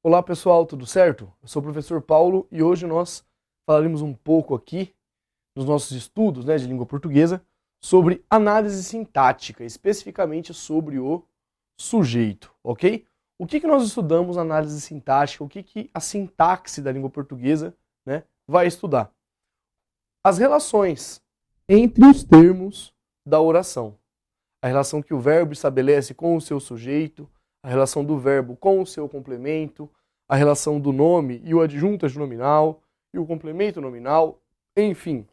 Olá pessoal, tudo certo? Eu sou o professor Paulo e hoje nós falaremos um pouco aqui nos nossos estudos, de língua portuguesa sobre análise sintática, especificamente sobre o sujeito, ok? O que nós estudamos na análise sintática? O que a sintaxe da língua portuguesa, vai estudar? As relações entre os termos da oração. A relação que o verbo estabelece com o seu sujeito, a relação do verbo com o seu complemento, a relação do nome e o adjunto adnominal e o complemento nominal, enfim.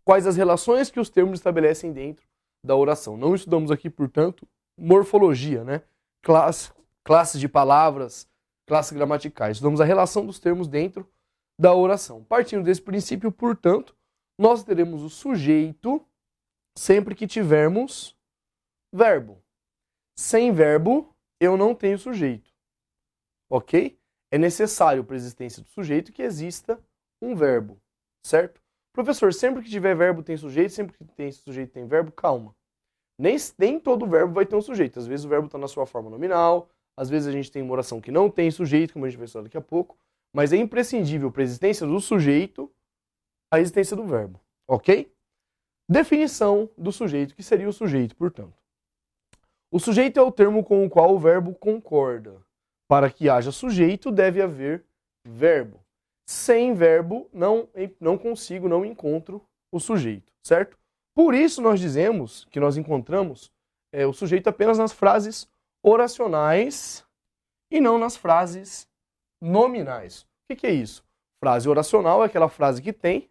Quais as relações que os termos estabelecem dentro da oração. Não estudamos aqui, portanto, morfologia, classes de palavras, classes gramaticais. Estudamos a relação dos termos dentro da oração. Partindo desse princípio, portanto, nós teremos o sujeito sempre que tivermos verbo. Sem verbo, eu não tenho sujeito. Ok? É necessário para a existência do sujeito que exista um verbo. Certo? Professor, sempre que tiver verbo tem sujeito, sempre que tem sujeito tem verbo, calma. Nem todo verbo vai ter um sujeito. Às vezes o verbo está na sua forma nominal, às vezes a gente tem uma oração que não tem sujeito, como a gente vai falar daqui a pouco, mas é imprescindível para a existência do sujeito a existência do verbo. Ok? Definição do sujeito, que seria o sujeito, portanto. O sujeito é o termo com o qual o verbo concorda. Para que haja sujeito, deve haver verbo. Sem verbo, não consigo, não encontro o sujeito, certo? Por isso nós dizemos que nós encontramos o sujeito apenas nas frases oracionais e não nas frases nominais. O que é isso? Frase oracional é aquela frase que tem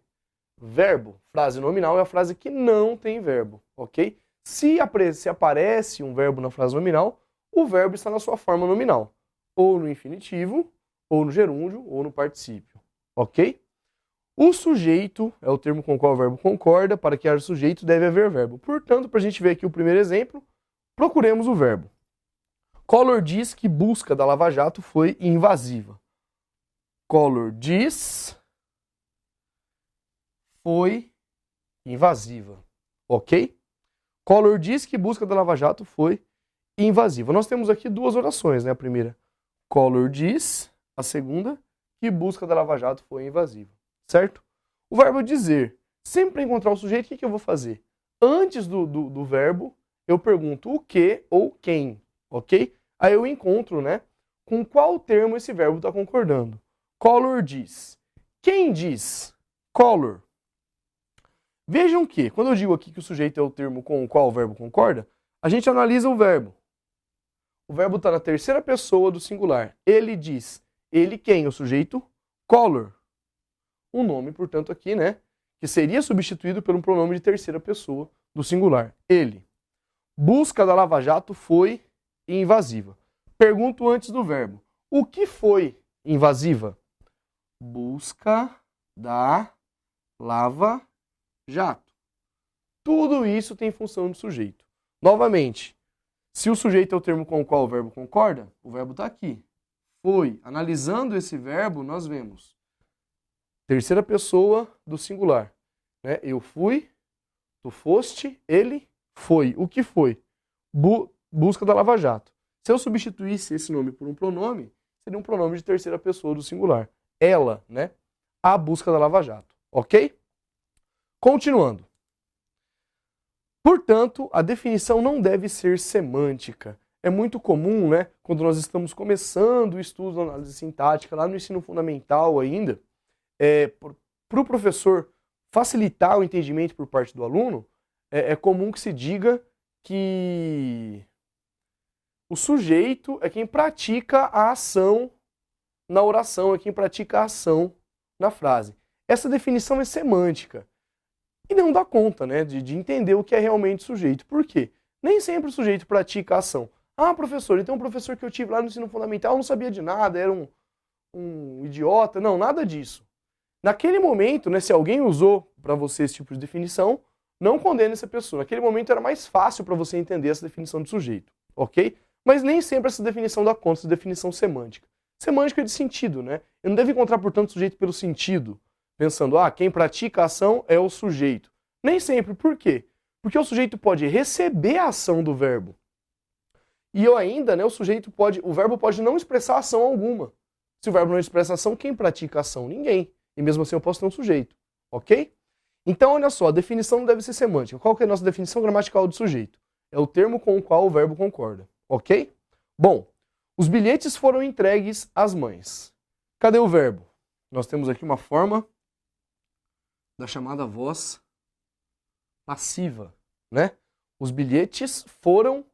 verbo. Frase nominal é a frase que não tem verbo, ok? Se aparece um verbo na frase nominal, o verbo está na sua forma nominal. Ou no infinitivo, ou no gerúndio, ou no particípio. Ok? O sujeito é o termo com o qual o verbo concorda. Para que haja sujeito, deve haver verbo. Portanto, para a gente ver aqui o primeiro exemplo, procuremos o verbo. Collor diz que busca da Lava Jato foi invasiva. Collor diz foi invasiva. Ok? Collor diz que busca da Lava Jato foi invasiva. Nós temos aqui duas orações, A primeira, Collor diz. A segunda, que busca da Lava Jato foi invasiva. Certo? O verbo dizer. Sempre para encontrar o sujeito, o que eu vou fazer? Antes do verbo, eu pergunto o que ou quem. Ok? Aí eu encontro, com qual termo esse verbo está concordando. Collor diz. Quem diz? Collor. Vejam que, quando eu digo aqui que o sujeito é o termo com o qual o verbo concorda, a gente analisa o verbo. O verbo está na terceira pessoa do singular. Ele diz. Ele quem? O sujeito Collor. O nome, portanto, aqui, que seria substituído por um pronome de terceira pessoa do singular. Ele. Busca da Lava Jato foi invasiva. Pergunto antes do verbo. O que foi invasiva? Busca da Lava Jato. Tudo isso tem função de sujeito. Novamente, se o sujeito é o termo com o qual o verbo concorda, o verbo está aqui. Foi. Analisando esse verbo, nós vemos terceira pessoa do singular. Eu fui, tu foste, ele foi. O que foi? Busca da Lava Jato. Se eu substituísse esse nome por um pronome, seria um pronome de terceira pessoa do singular. Ela, a busca da Lava Jato. Ok? Continuando. Portanto, a definição não deve ser semântica. É muito comum, quando nós estamos começando o estudo da análise sintática, lá no ensino fundamental ainda, para o professor facilitar o entendimento por parte do aluno, é comum que se diga que o sujeito é quem pratica a ação na oração, é quem pratica a ação na frase. Essa definição é semântica. E não dá conta, de entender o que é realmente sujeito. Por quê? Nem sempre o sujeito pratica a ação. Ah, professor, então um professor que eu tive lá no ensino fundamental não sabia de nada, era um idiota. Não, nada disso. Naquele momento, se alguém usou para você esse tipo de definição, não condene essa pessoa. Naquele momento era mais fácil para você entender essa definição de sujeito, ok? Mas nem sempre essa definição dá conta, essa definição semântica. Semântica é de sentido, Eu não devo encontrar, portanto, sujeito pelo sentido, pensando, quem pratica a ação é o sujeito. Nem sempre. Por quê? Porque o sujeito pode receber a ação do verbo. E eu ainda, o verbo pode não expressar ação alguma. Se o verbo não expressa ação, quem pratica a ação? Ninguém. E mesmo assim eu posso ter um sujeito. Ok? Então, olha só, a definição não deve ser semântica. Qual que é a nossa definição gramatical de sujeito? É o termo com o qual o verbo concorda. Ok? Bom, os bilhetes foram entregues às mães. Cadê o verbo? Nós temos aqui uma forma da chamada voz passiva, né? Os bilhetes foram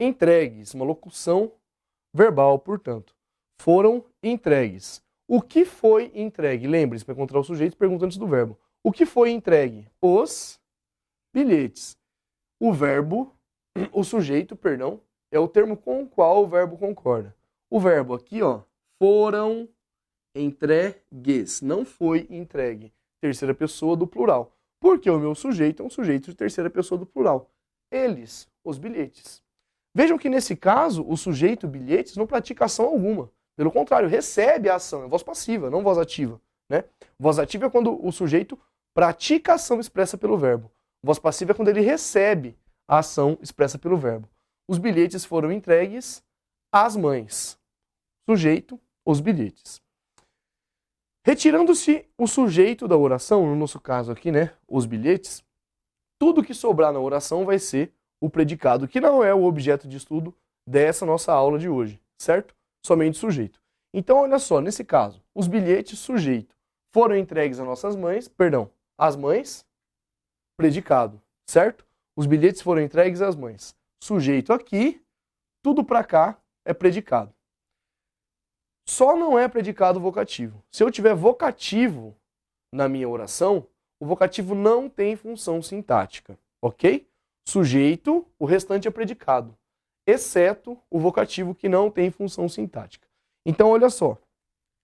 entregues, uma locução verbal, portanto. Foram entregues. O que foi entregue? Lembre-se, para encontrar o sujeito, pergunta antes do verbo. O que foi entregue? Os bilhetes. O verbo, o sujeito, perdão, é o termo com o qual o verbo concorda. O verbo aqui, ó, foram entregues. Não foi entregue. Terceira pessoa do plural. Porque o meu sujeito é um sujeito de terceira pessoa do plural. Eles, os bilhetes. Vejam que nesse caso, o sujeito bilhetes não pratica ação alguma. Pelo contrário, recebe a ação. É voz passiva, não voz ativa. Né? Voz ativa é quando o sujeito pratica a ação expressa pelo verbo. Voz passiva é quando ele recebe a ação expressa pelo verbo. Os bilhetes foram entregues às mães. Sujeito, os bilhetes. Retirando-se o sujeito da oração, no nosso caso aqui, né, os bilhetes, tudo que sobrar na oração vai ser o predicado, que não é o objeto de estudo dessa nossa aula de hoje, certo? Somente sujeito. Então, olha só, nesse caso, os bilhetes, sujeito, foram entregues às nossas mães, perdão, às mães, predicado, certo? Os bilhetes foram entregues às mães. Sujeito aqui, tudo pra cá é predicado. Só não é predicado vocativo. Se eu tiver vocativo na minha oração, o vocativo não tem função sintática, ok? Sujeito, o restante é predicado, exceto o vocativo que não tem função sintática. Então, olha só.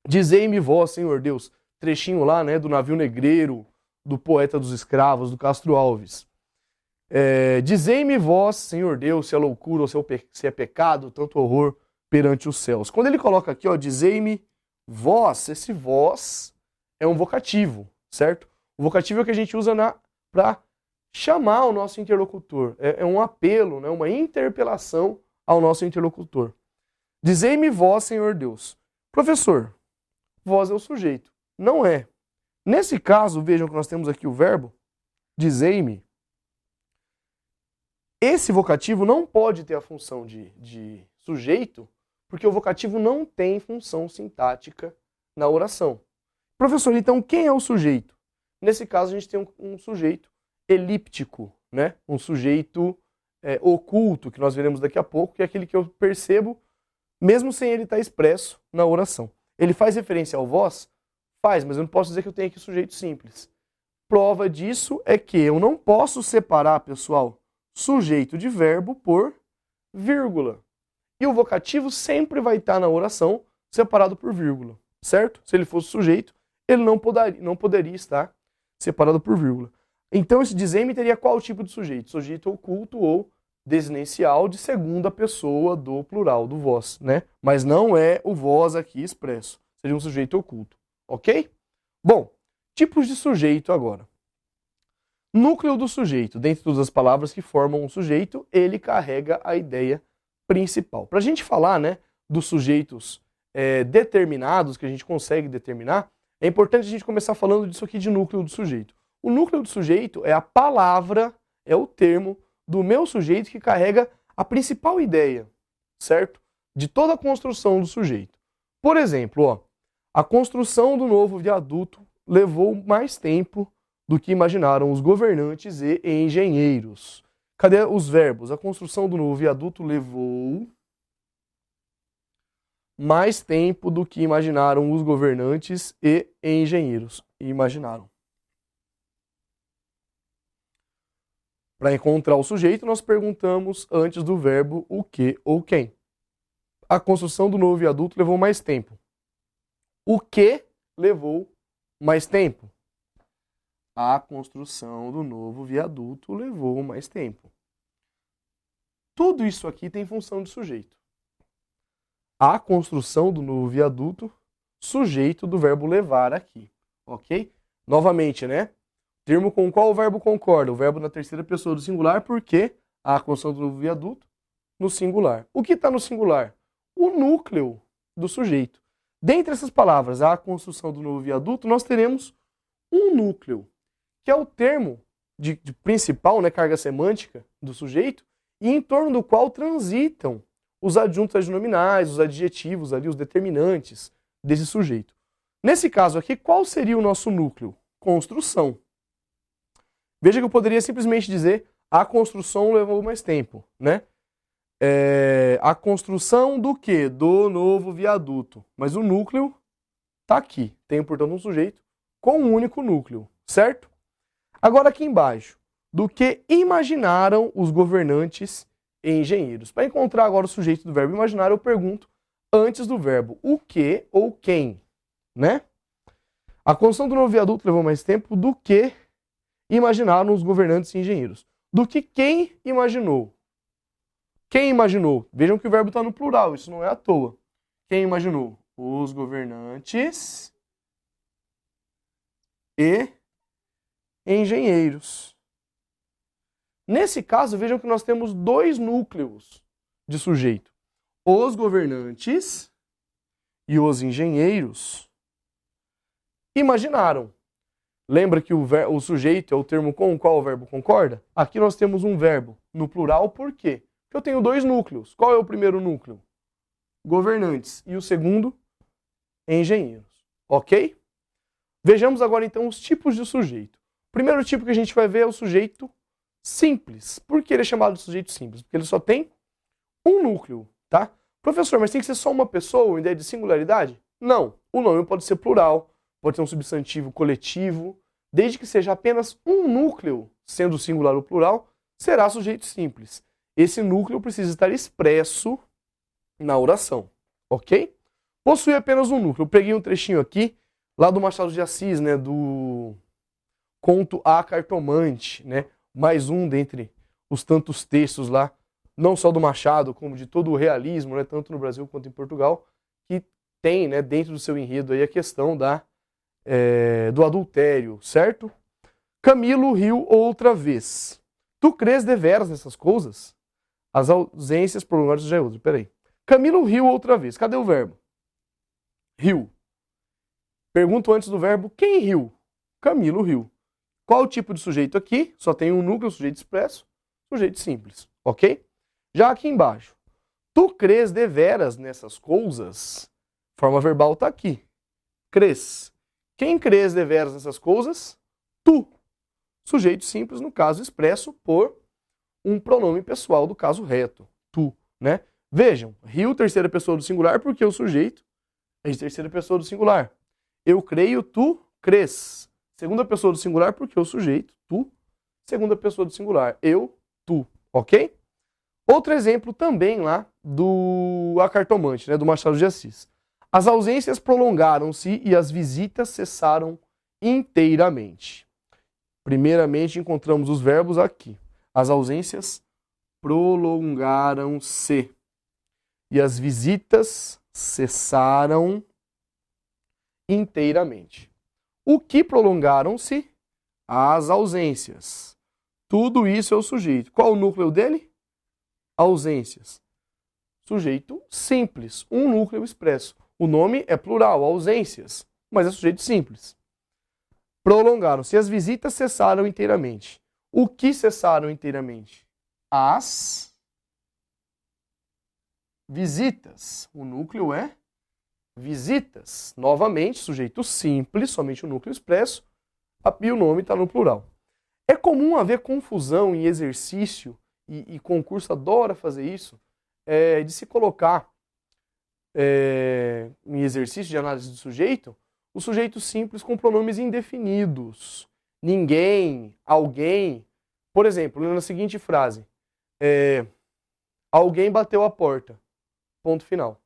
Dizei-me vós, Senhor Deus, trechinho lá, né, do navio negreiro, do poeta dos escravos, do Castro Alves. Dizei-me vós, Senhor Deus, se é loucura ou se é pecado, tanto horror perante os céus. Quando ele coloca aqui, ó, dizei-me vós, esse vós é um vocativo, certo? O vocativo é o que a gente usa para chamar o nosso interlocutor. É um apelo, né, uma interpelação ao nosso interlocutor. Dizei-me vós, Senhor Deus. Professor, vós é o sujeito. Não é. Nesse caso, vejam que nós temos aqui o verbo, dizei-me. Esse vocativo não pode ter a função de sujeito, porque o vocativo não tem função sintática na oração. Professor, então quem é o sujeito? Nesse caso, a gente tem um sujeito elíptico, né? Um sujeito oculto, que nós veremos daqui a pouco, que é aquele que eu percebo, mesmo sem ele estar expresso na oração. Ele faz referência ao vós? Faz, mas eu não posso dizer que eu tenho aqui sujeito simples. Prova disso é que eu não posso separar, pessoal, sujeito de verbo por vírgula. E o vocativo sempre vai estar na oração separado por vírgula, certo? Se ele fosse sujeito, ele não poderia estar separado por vírgula. Então esse dizer-me teria qual tipo de sujeito? Sujeito oculto ou desinencial de segunda pessoa do plural, do vós, né? Mas não é o vós aqui expresso. Seria um sujeito oculto, ok? Bom, tipos de sujeito agora. Núcleo do sujeito. Dentre todas as palavras que formam um sujeito, ele carrega a ideia principal. Para a gente falar, né, dos sujeitos determinados, que a gente consegue determinar, é importante a gente começar falando disso aqui de núcleo do sujeito. O núcleo do sujeito é a palavra, é o termo do meu sujeito que carrega a principal ideia, certo? De toda a construção do sujeito. Por exemplo, ó, a construção do novo viaduto levou mais tempo do que imaginaram os governantes e engenheiros. Cadê os verbos? A construção do novo viaduto levou mais tempo do que imaginaram os governantes e engenheiros. Imaginaram. Para encontrar o sujeito, nós perguntamos antes do verbo o que ou quem. A construção do novo viaduto levou mais tempo. O que levou mais tempo? A construção do novo viaduto levou mais tempo. Tudo isso aqui tem função de sujeito. A construção do novo viaduto, sujeito do verbo levar aqui, ok? Novamente, né? Termo com qual o verbo concorda? O verbo na terceira pessoa do singular, porque a construção do novo viaduto no singular. O que está no singular? O núcleo do sujeito. Dentre essas palavras, a construção do novo viaduto, nós teremos um núcleo, que é o termo de principal, né, carga semântica do sujeito, e em torno do qual transitam os adjuntos adnominais, os adjetivos ali, os determinantes desse sujeito. Nesse caso aqui, qual seria o nosso núcleo? Construção. Veja que eu poderia simplesmente dizer a construção levou mais tempo, né? A construção do quê? Do novo viaduto. Mas o núcleo está aqui. Tem, portanto, um sujeito com um único núcleo, certo? Agora aqui embaixo, do que imaginaram os governantes e engenheiros. Para encontrar agora o sujeito do verbo imaginar, eu pergunto antes do verbo o que ou quem, né? A construção do novo viaduto levou mais tempo do que imaginaram os governantes e engenheiros. Do que quem imaginou. Quem imaginou? Vejam que o verbo está no plural, isso não é à toa. Quem imaginou? Os governantes e engenheiros. Nesse caso, vejam que nós temos dois núcleos de sujeito. Os governantes e os engenheiros imaginaram. Lembra que o sujeito é o termo com o qual o verbo concorda? Aqui nós temos um verbo no plural, por quê? Porque eu tenho dois núcleos. Qual é o primeiro núcleo? Governantes. E o segundo? Engenheiros. Ok? Vejamos agora então os tipos de sujeito. O primeiro tipo que a gente vai ver é o sujeito simples. Por que ele é chamado de sujeito simples? Porque ele só tem um núcleo, tá? Professor, mas tem que ser só uma pessoa, uma ideia de singularidade? Não. O nome pode ser plural, pode ser um substantivo coletivo, desde que seja apenas um núcleo, sendo singular ou plural, será sujeito simples. Esse núcleo precisa estar expresso na oração, ok? Possui apenas um núcleo. Eu peguei um trechinho aqui, lá do Machado de Assis, né, do conto A Cartomante, né, mais um dentre os tantos textos lá, não só do Machado, como de todo o realismo, né, tanto no Brasil quanto em Portugal, que tem, né, dentro do seu enredo aí a questão do adultério, certo? Camilo riu outra vez. Tu crês deveras nessas coisas? As ausências prolongadas já é outro. Peraí. Camilo riu outra vez. Cadê o verbo? Riu. Pergunto antes do verbo, quem riu? Camilo riu. Qual o tipo de sujeito aqui? Só tem um núcleo, sujeito expresso, sujeito simples. Ok? Já aqui embaixo. Tu crês deveras nessas coisas? Forma verbal está aqui. Crês. Quem crês deveras nessas coisas? Tu. Sujeito simples, no caso expresso por um pronome pessoal do caso reto. Tu, né? Vejam, riu terceira pessoa do singular porque o sujeito é de terceira pessoa do singular. Eu creio, tu crês. Segunda pessoa do singular porque o sujeito, tu, segunda pessoa do singular. Eu, tu, ok? Outro exemplo também lá do A Cartomante, né, do Machado de Assis. As ausências prolongaram-se e as visitas cessaram inteiramente. Primeiramente encontramos os verbos aqui. As ausências prolongaram-se e as visitas cessaram inteiramente. O que prolongaram-se? As ausências. Tudo isso é o sujeito. Qual o núcleo dele? Ausências. Sujeito simples, um núcleo expresso. O nome é plural, ausências, mas é sujeito simples. Prolongaram-se. As visitas cessaram inteiramente. O que cessaram inteiramente? As visitas. O núcleo é visitas. Novamente, sujeito simples, somente o núcleo expresso, e o nome está no plural. É comum haver confusão em exercício, e concurso adora fazer isso, de se colocar em exercício de análise do sujeito, o sujeito simples com pronomes indefinidos. Ninguém, alguém. Por exemplo, na seguinte frase, alguém bateu a porta. Ponto final.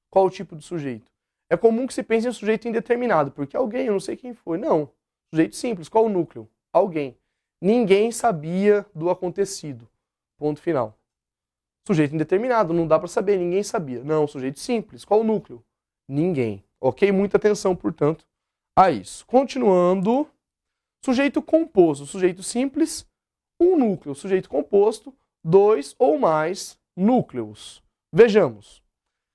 Qual o tipo de sujeito? É comum que se pense em sujeito indeterminado, porque alguém, eu não sei quem foi. Não. Sujeito simples. Qual o núcleo? Alguém. Ninguém sabia do acontecido. Ponto final. Sujeito indeterminado, não dá para saber, ninguém sabia. Não, sujeito simples. Qual o núcleo? Ninguém. Ok? Muita atenção, portanto, a isso. Continuando. Sujeito composto. Sujeito simples, um núcleo. Sujeito composto, dois ou mais núcleos. Vejamos.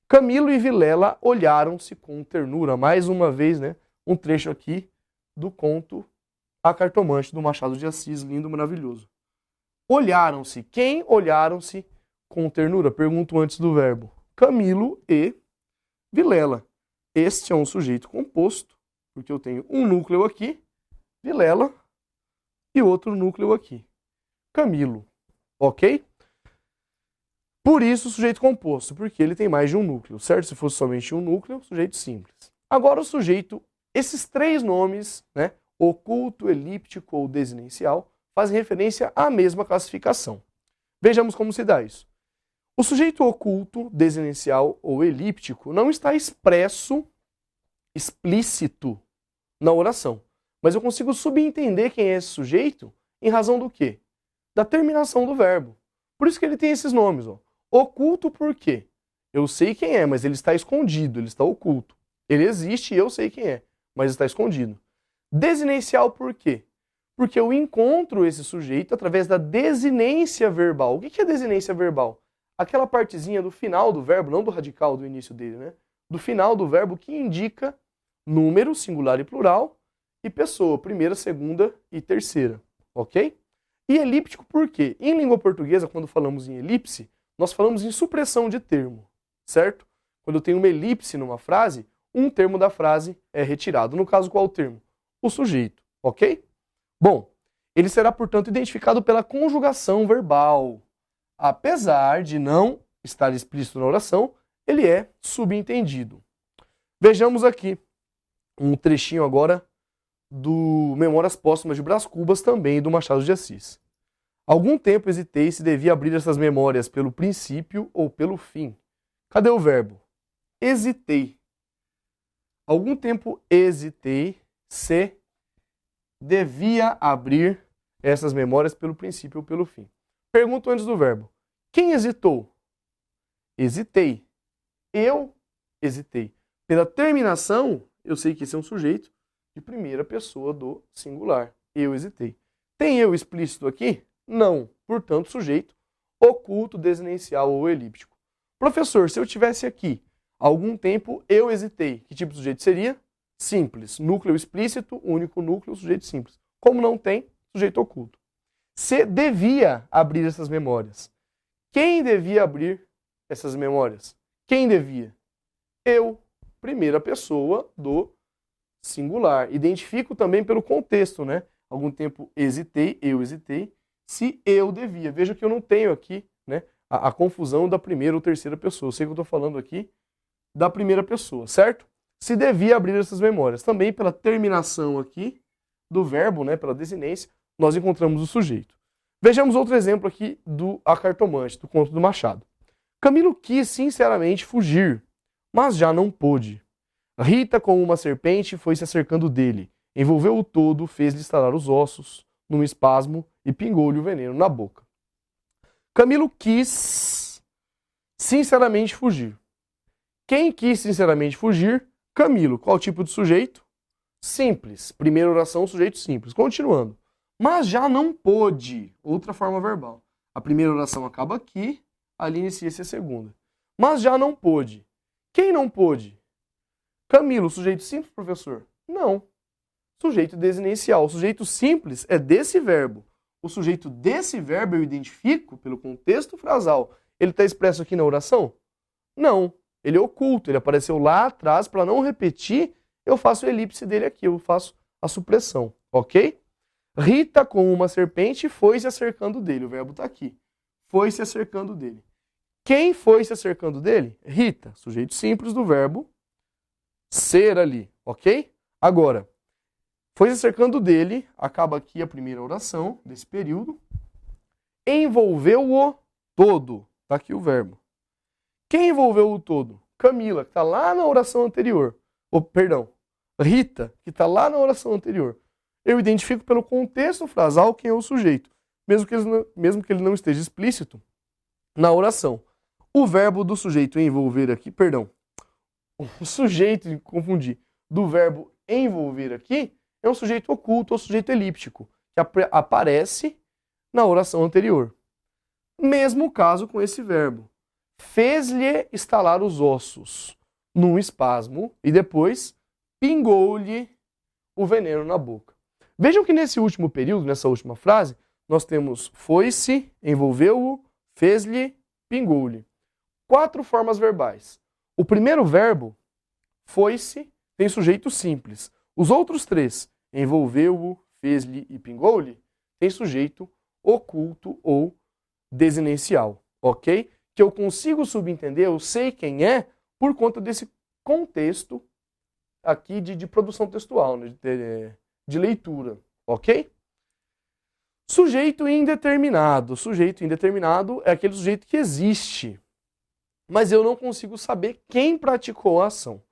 Camilo e Vilela olharam-se com ternura. Mais uma vez, né, um trecho aqui do conto A Cartomante, do Machado de Assis, lindo, maravilhoso. Olharam-se. Quem olharam-se com ternura? Pergunto antes do verbo. Camilo e Vilela. Este é um sujeito composto, porque eu tenho um núcleo aqui, Vilela, e outro núcleo aqui, Camilo. Ok? Por isso, sujeito composto, porque ele tem mais de um núcleo, certo? Se fosse somente um núcleo, sujeito simples. Agora o sujeito, esses três nomes, né, oculto, elíptico ou desinencial, fazem referência à mesma classificação. Vejamos como se dá isso. O sujeito oculto, desinencial ou elíptico não está explícito na oração. Mas eu consigo subentender quem é esse sujeito em razão do quê? Da terminação do verbo. Por isso que ele tem esses nomes. Ó. Oculto por quê? Eu sei quem é, mas ele está escondido, ele está oculto. Ele existe e eu sei quem é, mas está escondido. Desinencial por quê? Porque eu encontro esse sujeito através da desinência verbal. O que é desinência verbal? Aquela partezinha do final do verbo, não do radical do início dele, né? Do final do verbo que indica número, singular e plural, e pessoa, primeira, segunda e terceira, ok? E elíptico por quê? Em língua portuguesa, quando falamos em elipse, nós falamos em supressão de termo, certo? Quando eu tenho uma elipse numa frase, um termo da frase é retirado. No caso, qual o termo? O sujeito, ok? Bom, ele será, portanto, identificado pela conjugação verbal. Apesar de não estar explícito na oração, ele é subentendido. Vejamos aqui um trechinho agora do Memórias Póstumas de Brás Cubas, também do Machado de Assis. Algum tempo hesitei se devia abrir essas memórias pelo princípio ou pelo fim. Cadê o verbo? Hesitei. Algum tempo hesitei se devia abrir essas memórias pelo princípio ou pelo fim. Pergunto antes do verbo. Quem hesitou? Hesitei. Eu hesitei. Pela terminação, eu sei que esse é um sujeito de primeira pessoa do singular. Eu hesitei. Tem eu explícito aqui? Não. Portanto, sujeito oculto, desinencial ou elíptico. Professor, se eu tivesse aqui algum tempo eu hesitei, que tipo de sujeito seria? Simples. Núcleo explícito, único núcleo, sujeito simples. Como não tem, sujeito oculto. Se devia abrir essas memórias. Quem devia abrir essas memórias? Quem devia? Eu, primeira pessoa do singular. Identifico também pelo contexto, né? Algum tempo hesitei, eu hesitei, se eu devia. Veja que eu não tenho aqui, né, a confusão da primeira ou terceira pessoa. Eu sei que eu estou falando aqui da primeira pessoa, certo? Se devia abrir essas memórias. Também pela terminação aqui do verbo, né, pela desinência, nós encontramos o sujeito. Vejamos outro exemplo aqui do A Cartomante, do conto do Machado. Camilo quis sinceramente fugir, mas já não pôde. Rita, como uma serpente, foi se acercando dele, envolveu-o todo, fez-lhe estalar os ossos num espasmo e pingou-lhe o veneno na boca. Camilo quis sinceramente fugir. Quem quis sinceramente fugir? Camilo. Qual tipo de sujeito? Simples. Primeira oração, sujeito simples. Continuando. Mas já não pôde. Outra forma verbal. A primeira oração acaba aqui, ali inicia-se a segunda. Mas já não pôde. Quem não pôde? Camilo. Sujeito simples, professor? Não. Sujeito desinencial. O sujeito simples é desse verbo. O sujeito desse verbo eu identifico pelo contexto frasal. Ele está expresso aqui na oração? Não. Ele é oculto. Ele apareceu lá atrás. Para não repetir, eu faço a elipse dele aqui. Eu faço a supressão. Ok? Rita, com uma serpente, foi se acercando dele. O verbo está aqui. Foi se acercando dele. Quem foi se acercando dele? Rita. Sujeito simples do verbo ser ali. Ok? Agora, foi se acercando dele, acaba aqui a primeira oração desse período. Envolveu-o todo. Está aqui o verbo. Quem envolveu o todo? Camila, que está lá na oração anterior. Rita, que está lá na oração anterior. Eu identifico pelo contexto frasal quem é o sujeito, mesmo que ele não esteja explícito na oração. O verbo do sujeito envolver aqui, o sujeito, confundi, do verbo envolver aqui é um sujeito oculto ou sujeito elíptico, que aparece na oração anterior. Mesmo caso com esse verbo. fez-lhe estalar os ossos num espasmo e depois pingou-lhe o veneno na boca. Vejam que nesse último período, nessa última frase, nós temos foi-se, envolveu-o, fez-lhe, pingou-lhe. 4 formas verbais. O primeiro verbo, foi-se, tem sujeito simples. Os outros 3, envolveu-o, fez-lhe e pingou-lhe, tem sujeito oculto ou desinencial, ok? Que eu consigo subentender, eu sei quem é, por conta desse contexto aqui de produção textual, né? De leitura, ok? Sujeito indeterminado. Sujeito indeterminado é aquele sujeito que existe, mas eu não consigo saber quem praticou a ação.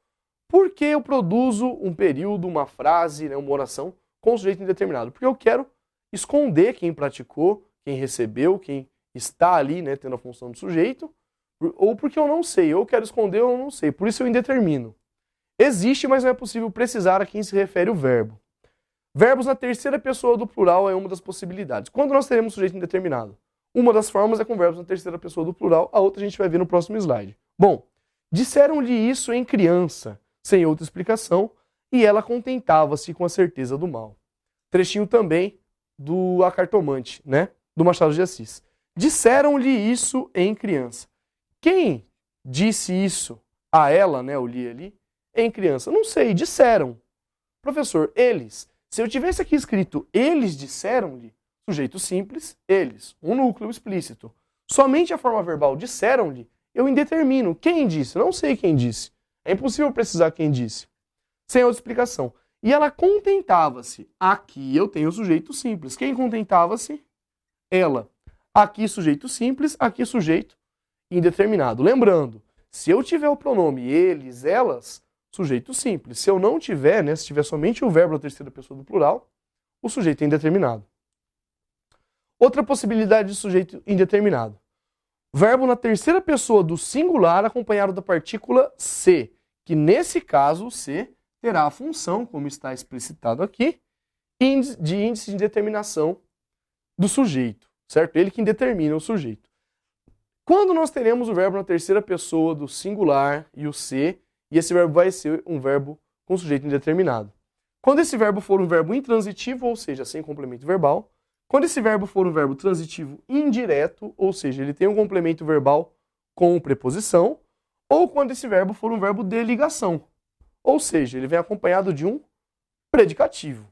Por que eu produzo um período, uma frase, né, uma oração com sujeito indeterminado? Porque eu quero esconder quem praticou, quem recebeu, quem está ali, né, tendo a função de sujeito, ou porque eu não sei, eu quero esconder ou eu não sei, por isso eu indetermino. Existe, mas não é possível precisar a quem se refere o verbo. Verbos na terceira pessoa do plural é uma das possibilidades. Quando nós teremos sujeito indeterminado? Uma das formas é com verbos na terceira pessoa do plural, a outra a gente vai ver no próximo slide. Bom, disseram-lhe isso em criança, sem outra explicação, e ela contentava-se com a certeza do mal. Trechinho também do A Cartomante, né? Do Machado de Assis. Disseram-lhe isso em criança. Quem disse isso a ela, né? Eu li ali, em criança. Não sei, disseram. Professor, eles. Se eu tivesse aqui escrito eles disseram-lhe, sujeito simples, eles, um núcleo explícito. Somente a forma verbal disseram-lhe, eu indetermino. Quem disse? Não sei quem disse. É impossível precisar quem disse. Sem outra explicação. E ela contentava-se. Aqui eu tenho o sujeito simples. Quem contentava-se? Ela. Aqui sujeito simples, aqui sujeito indeterminado. Lembrando, se eu tiver o pronome eles, elas, sujeito simples. Se eu não tiver, né, se tiver somente o verbo na terceira pessoa do plural, o sujeito é indeterminado. Outra possibilidade de sujeito indeterminado. Verbo na terceira pessoa do singular acompanhado da partícula se, que nesse caso, se terá a função, como está explicitado aqui, de índice de determinação do sujeito, certo? Ele que determina o sujeito. Quando nós teremos o verbo na terceira pessoa do singular e o se, e esse verbo vai ser um verbo com sujeito indeterminado. Quando esse verbo for um verbo intransitivo, ou seja, sem complemento verbal, quando esse verbo for um verbo transitivo indireto, ou seja, ele tem um complemento verbal com preposição, ou quando esse verbo for um verbo de ligação, ou seja, ele vem acompanhado de um predicativo,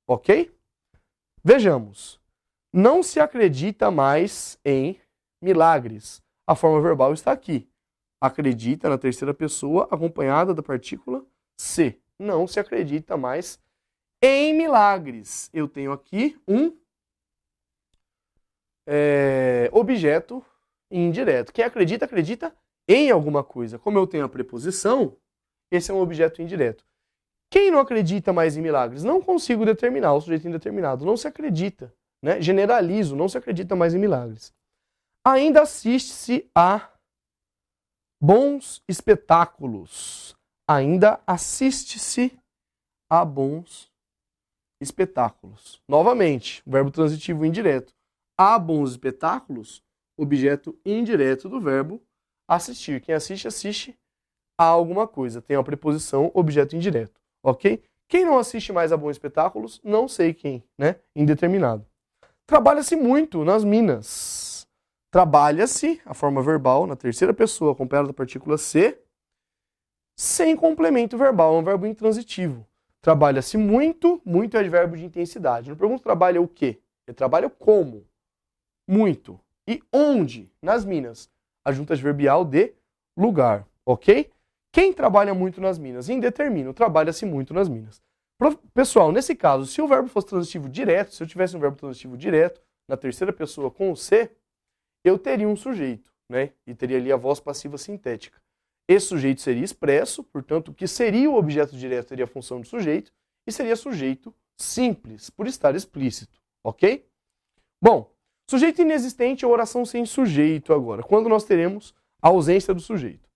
ok? Vejamos. Não se acredita mais em milagres. A forma verbal está aqui. Acredita na terceira pessoa acompanhada da partícula se. Não se acredita mais em milagres. Eu tenho aqui um objeto indireto. Quem acredita, acredita em alguma coisa. Como eu tenho a preposição, esse é um objeto indireto. Quem não acredita mais em milagres? Não consigo determinar o sujeito indeterminado. Não se acredita. Né? Generalizo, não se acredita mais em milagres. Ainda assiste-se a bons espetáculos. Ainda assiste-se a bons espetáculos. Novamente, verbo transitivo indireto. A bons espetáculos, objeto indireto do verbo assistir. Quem assiste, assiste a alguma coisa. Tem a preposição objeto indireto. Ok? Quem não assiste mais a bons espetáculos, não sei quem, né? Indeterminado. Trabalha-se muito nas minas. Trabalha-se, a forma verbal, na terceira pessoa, acompanhada da partícula se, sem complemento verbal, é um verbo intransitivo. Trabalha-se muito, muito é advérbio de intensidade. Não pergunto trabalha o quê? Ele trabalha como? Muito. E onde? Nas minas. Adjunto adverbial de lugar, ok? Quem trabalha muito nas minas? Indetermino, trabalha-se muito nas minas. Pessoal, nesse caso, se o verbo fosse transitivo direto, se eu tivesse um verbo transitivo direto, na terceira pessoa com o se, eu teria um sujeito, né? E teria ali a voz passiva sintética. Esse sujeito seria expresso, portanto, o que seria o objeto direto teria a função de sujeito, e seria sujeito simples, por estar explícito, ok? Bom, sujeito inexistente é oração sem sujeito agora, quando nós teremos a ausência do sujeito.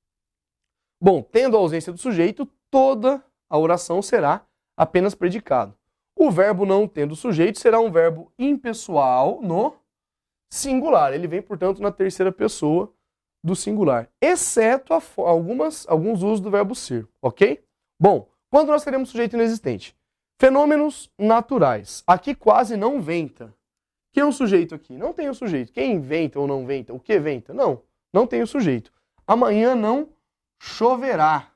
Bom, tendo a ausência do sujeito, toda a oração será apenas predicado. O verbo não tendo sujeito será um verbo impessoal no singular. Ele vem, portanto, na terceira pessoa do singular, exceto alguns usos do verbo ser, ok? Bom, quando nós teremos sujeito inexistente? Fenômenos naturais. Aqui quase não venta. Quem é o sujeito aqui? Não tem o sujeito. Quem venta ou não venta? O que venta? Não tem o sujeito. Amanhã não choverá.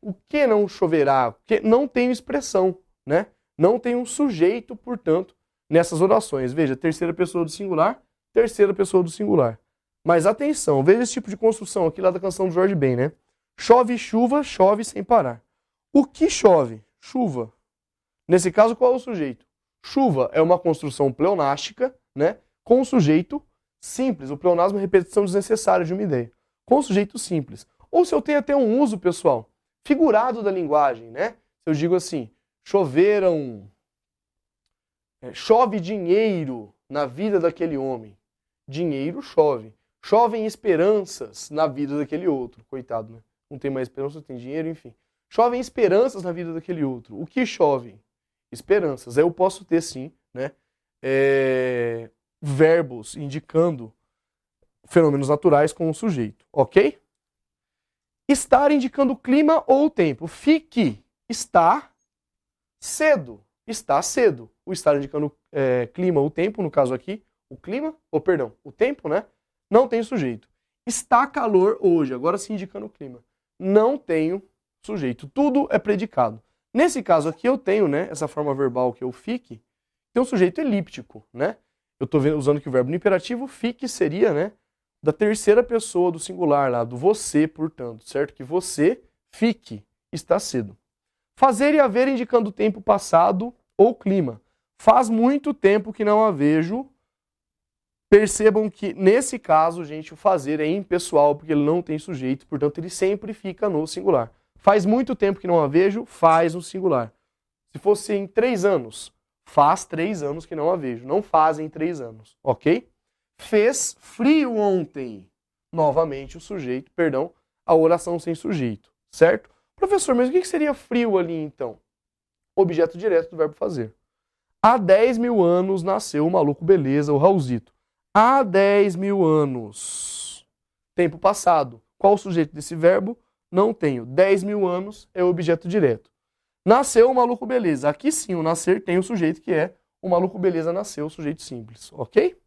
O que não choverá? Porque não tem expressão, né? Não tem um sujeito, portanto, nessas orações. Veja, terceira pessoa do singular, terceira pessoa do singular. Mas atenção, veja esse tipo de construção aqui lá da canção do Jorge Ben, né? Chove chuva, chove sem parar. O que chove? Chuva. Nesse caso, qual é o sujeito? Chuva é uma construção pleonástica, né? Com o sujeito simples. O pleonasmo é repetição desnecessária de uma ideia. Com o sujeito simples. Ou se eu tenho até um uso, pessoal, figurado da linguagem, né? Se eu digo assim, chove dinheiro na vida daquele homem. Dinheiro chove. Chovem esperanças na vida daquele outro. Coitado, né? Não tem mais esperança, tem dinheiro, enfim. Chovem esperanças na vida daquele outro. O que chove? Esperanças. Aí eu posso ter, sim, né? Verbos indicando fenômenos naturais com o sujeito, ok? Estar indicando o clima ou o tempo. Fique. Está cedo. Está cedo. O estar indicando clima ou tempo, no caso aqui, o clima, o tempo, né? Não tem sujeito. Está calor hoje, agora sim indicando o clima. Não tenho sujeito. Tudo é predicado. Nesse caso aqui eu tenho, né, essa forma verbal que é o fique, tem um sujeito elíptico, né? Eu estou usando aqui o verbo no imperativo, fique seria, né, da terceira pessoa do singular lá, do você, portanto, certo? Que você fique, está cedo. Fazer e haver indicando o tempo passado ou clima. Faz muito tempo que não a vejo. Percebam que, nesse caso, gente, o fazer é impessoal, porque ele não tem sujeito, portanto, ele sempre fica no singular. Faz muito tempo que não a vejo, faz no singular. Se fosse em 3 anos, faz 3 anos que não a vejo. Não fazem 3 anos, ok? Fez frio ontem. Novamente o sujeito, a oração sem sujeito, certo? Professor, mas o que seria frio ali, então? Objeto direto do verbo fazer. Há 10 mil anos nasceu o maluco beleza, o Raulzito. Há 10 mil anos. Tempo passado. Qual o sujeito desse verbo? Não tenho. 10 mil anos é o objeto direto. Nasceu o maluco beleza. Aqui sim, o nascer tem o sujeito que é o maluco beleza nasceu, o sujeito simples. Ok?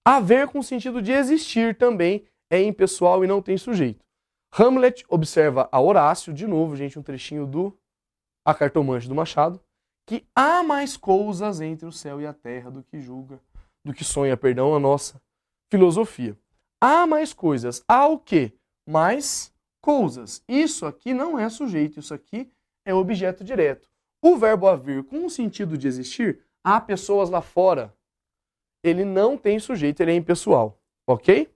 Haver com sentido de existir também é impessoal e não tem sujeito. Hamlet observa a Horácio, de novo, gente, um trechinho do A Cartomante do Machado, que há mais coisas entre o céu e a terra do que sonha, a nossa filosofia. Há mais coisas. Há o quê? Mais coisas. Isso aqui não é sujeito, isso aqui é objeto direto. O verbo haver com o sentido de existir, há pessoas lá fora. Ele não tem sujeito, ele é impessoal. Ok?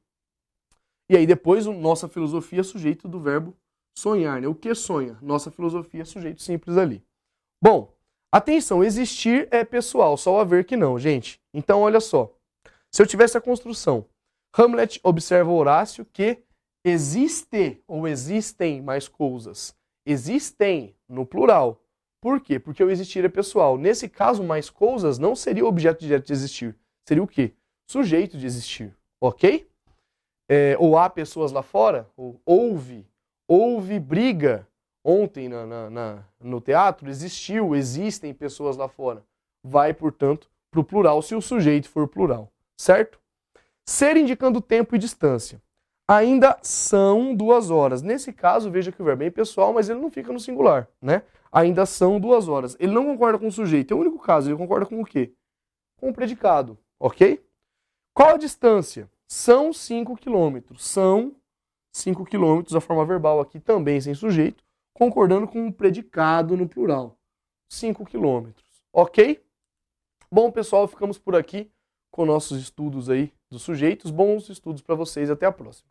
E aí depois, nossa filosofia é sujeito do verbo sonhar, né? O que sonha? Nossa filosofia é sujeito simples ali. Bom, atenção, existir é pessoal, só o haver que não, gente. Então, olha só. Se eu tivesse a construção, Hamlet observa Horácio que existe ou existem mais coisas. Existem, no plural. Por quê? Porque o existir é pessoal. Nesse caso, mais coisas não seria o objeto direto de existir. Seria o quê? Sujeito de existir. Ok? Ou há pessoas lá fora, ou houve briga ontem no teatro, existem pessoas lá fora. Vai, portanto, para o plural, se o sujeito for plural, certo? Ser indicando tempo e distância. Ainda são 2 horas. Nesse caso, veja que o verbo é impessoal, mas ele não fica no singular, né? Ainda são 2 horas. Ele não concorda com o sujeito, é o único caso, ele concorda com o quê? Com o predicado, ok? Qual a distância? São 5 quilômetros. São 5 quilômetros, a forma verbal aqui também sem sujeito, concordando com o predicado no plural. 5 quilômetros, ok? Bom, pessoal, ficamos por aqui com nossos estudos aí dos sujeitos. Bons estudos para vocês, até a próxima.